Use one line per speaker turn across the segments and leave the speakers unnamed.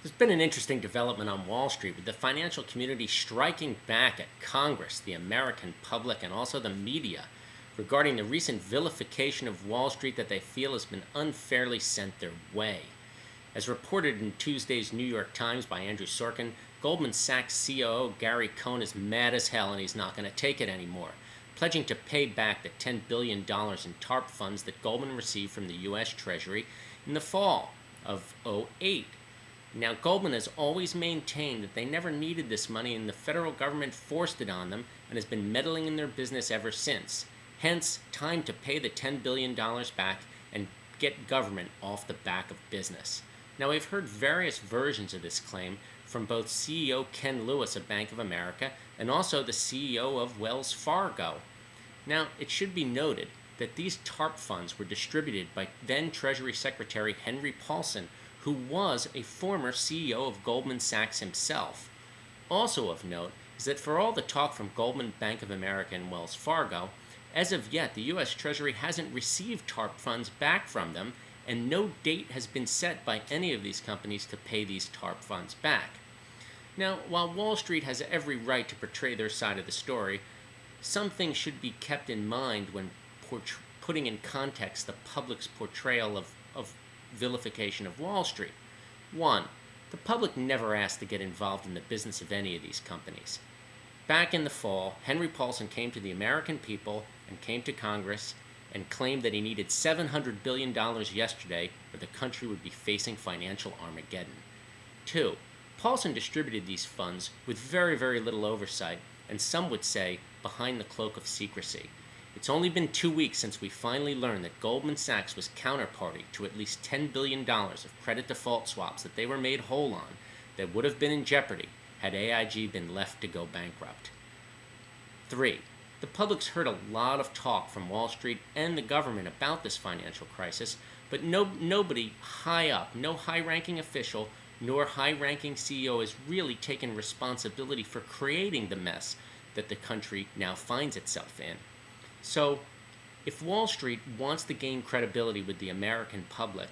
There's been an interesting development on Wall Street with the financial community striking back at Congress, the American public, and also the media regarding the recent vilification of Wall Street that they feel has been unfairly sent their way. As reported in Tuesday's New York Times by Andrew Sorkin, Goldman Sachs COO Gary Cohn is mad as hell and he's not going to take it anymore, pledging to pay back the $10 billion in Tarp funds that Goldman received from the US Treasury in the fall of '08. Now, Goldman has always maintained that they never needed this money and the federal government forced it on them and has been meddling in their business ever since. Hence, time to pay the $10 billion back and get government off the back of business. Now, we've heard various versions of this claim from both CEO Ken Lewis of Bank of America and also the CEO of Wells Fargo. Now, it should be noted that these TARP funds were distributed by then Treasury Secretary Henry Paulson, who was a former CEO of Goldman Sachs himself. Also of note is that for all the talk from Goldman, Bank of America, and Wells Fargo, as of yet the US Treasury hasn't received TARP funds back from them, and no date has been set by any of these companies to pay these TARP funds back. Now, while Wall Street has every right to portray their side of the story, some things should be kept in mind when putting in context the public's portrayal of vilification of Wall Street. 1. The public never asked to get involved in the business of any of these companies. Back in the fall, Henry Paulson came to the American people and came to Congress and claimed that he needed $700 billion yesterday or the country would be facing financial Armageddon. 2. Paulson distributed these funds with very, very little oversight, and some would say behind the cloak of secrecy. It's only been 2 weeks since we finally learned that Goldman Sachs was counterparty to at least $10 billion of credit default swaps that they were made whole on that would have been in jeopardy had AIG been left to go bankrupt. 3. The public's heard a lot of talk from Wall Street and the government about this financial crisis, but nobody high up, no high-ranking official, nor high-ranking CEO has really taken responsibility for creating the mess that the country now finds itself in. So, if Wall Street wants to gain credibility with the American public,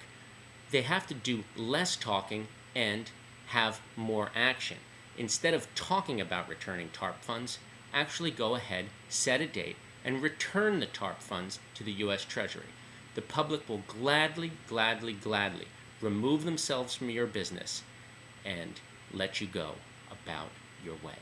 they have to do less talking and have more action. Instead of talking about returning TARP funds, actually go ahead, set a date, and return the TARP funds to the US Treasury. The public will gladly remove themselves from your business and let you go about your way.